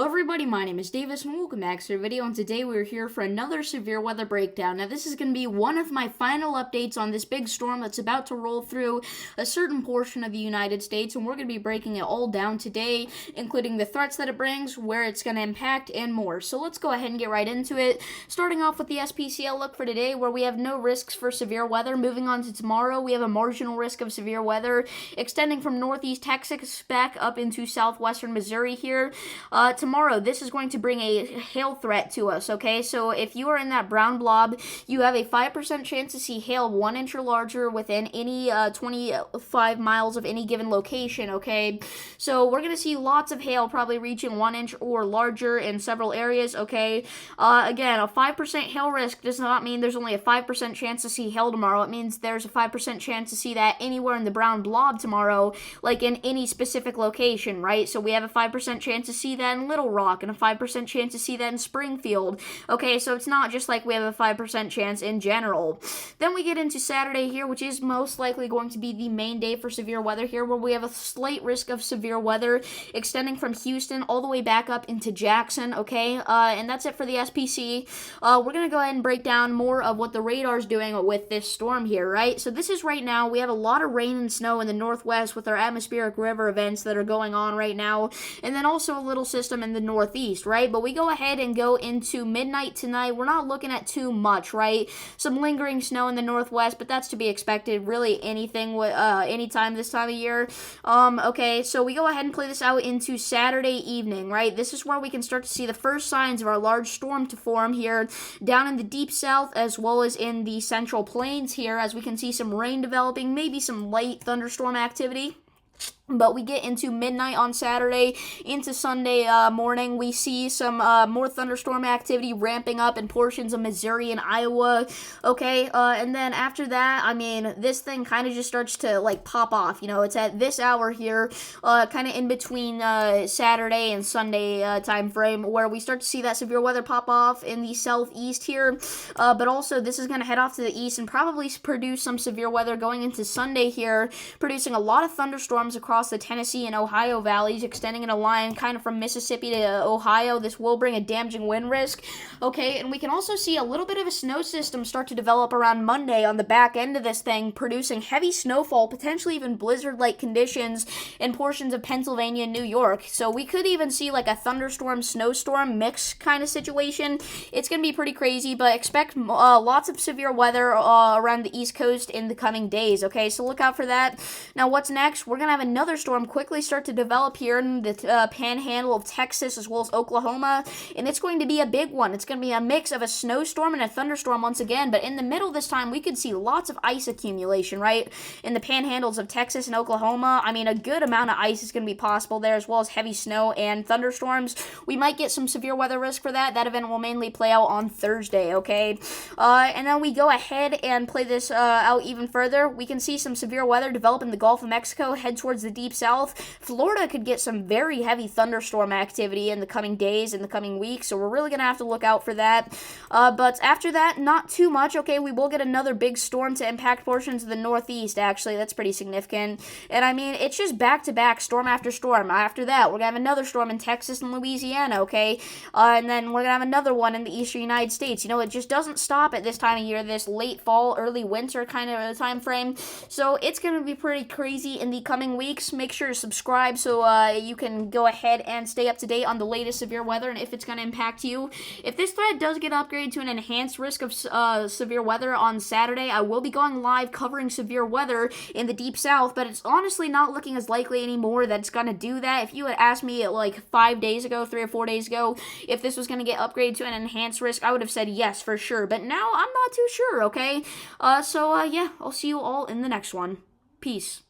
Hello everybody, my name is Davis and welcome back to the video, and today we're here for another severe weather breakdown. Now this is going to be one of my final updates on this big storm that's about to roll through a certain portion of the United States, and we're going to be breaking it all down today, including the threats that it brings, where it's going to impact, and more. So let's go ahead and get right into it, starting off with the SPCL look for today, where we have no risks for severe weather. Moving on to tomorrow, we have a marginal risk of severe weather extending from northeast Texas back up into southwestern Missouri here. Tomorrow, this is going to bring a hail threat to us, okay? So if you are in that brown blob, you have a 5% chance to see hail 1 inch or larger within any 25 miles of any given location, okay? So we're going to see lots of hail probably reaching 1 inch or larger in several areas, okay? Again, a 5% hail risk does not mean there's only a 5% chance to see hail tomorrow. It means there's a 5% chance to see that anywhere in the brown blob tomorrow, like in any specific location, right? So we have a 5% chance to see that in Little Rock and a 5% chance to see that in Springfield. Okay, so it's not just like we have a 5% chance in general. Then we get into Saturday here, which is most likely going to be the main day for severe weather here, where we have a slight risk of severe weather extending from Houston all the way back up into Jackson, okay? And that's it for the SPC. We're going to go ahead and break down more of what the radar is doing with this storm here, right? So this is right now, we have a lot of rain and snow in the northwest with our atmospheric river events that are going on right now, and then also a little system in the northeast, right? But we go ahead and go into midnight tonight. We're not looking at too much, right? Some lingering snow in the northwest, but that's to be expected. Really anything with anytime this time of year. Okay, so we go ahead and play this out into Saturday evening, right? This is where we can start to see the first signs of our large storm to form here down in the deep south as well as in the central plains here, as we can see some rain developing, maybe some light thunderstorm activity. But we get into midnight on Saturday into Sunday morning. We see some more thunderstorm activity ramping up in portions of Missouri and Iowa. Okay, and then after that, I mean, this thing kind of just starts to like pop off. You know, it's at this hour here, kind of in between Saturday and Sunday time frame, where we start to see that severe weather pop off in the southeast here. But also, this is going to head off to the east and probably produce some severe weather going into Sunday here, producing a lot of thunderstorms across the Tennessee and Ohio valleys, extending in a line kind of from Mississippi to Ohio. This will bring a damaging wind risk. Okay, and we can also see a little bit of a snow system start to develop around Monday on the back end of this thing, producing heavy snowfall, potentially even blizzard-like conditions in portions of Pennsylvania and New York. So we could even see like a thunderstorm, snowstorm mix kind of situation. It's going to be pretty crazy, but expect lots of severe weather around the East Coast in the coming days. Okay, so look out for that. Now, what's next? We're going to have another storm quickly start to develop here in the panhandle of Texas as well as Oklahoma, and it's going to be a big one. It's going to be a mix of a snowstorm and a thunderstorm once again, but in the middle this time we could see lots of ice accumulation, right? In the panhandles of Texas and Oklahoma, I mean, a good amount of ice is going to be possible there, as well as heavy snow and thunderstorms. We might get some severe weather risk for that. That event will mainly play out on Thursday, okay? And then we go ahead and play this out even further. We can see some severe weather develop in the Gulf of Mexico, head towards the deep south. Florida could get some very heavy thunderstorm activity in the coming days, in the coming weeks, so we're really going to have to look out for that. But after that, not too much. Okay, we will get another big storm to impact portions of the northeast, actually. That's pretty significant. And I mean, it's just back-to-back, storm after storm. After that, we're going to have another storm in Texas and Louisiana, okay? And then we're going to have another one in the eastern United States. You know, it just doesn't stop at this time of year, this late fall, early winter kind of time frame. So it's going to be pretty crazy in the coming weeks. Make sure to subscribe so you can go ahead and stay up to date on the latest severe weather and if it's going to impact you. If this thread does get upgraded to an enhanced risk of severe weather on Saturday, I will be going live covering severe weather in the deep south, but it's honestly not looking as likely anymore that it's going to do that. If you had asked me like 5 days ago, 3 or 4 days ago, if this was going to get upgraded to an enhanced risk, I would have said yes for sure, but now I'm not too sure, okay? Yeah, I'll see you all in the next one. Peace.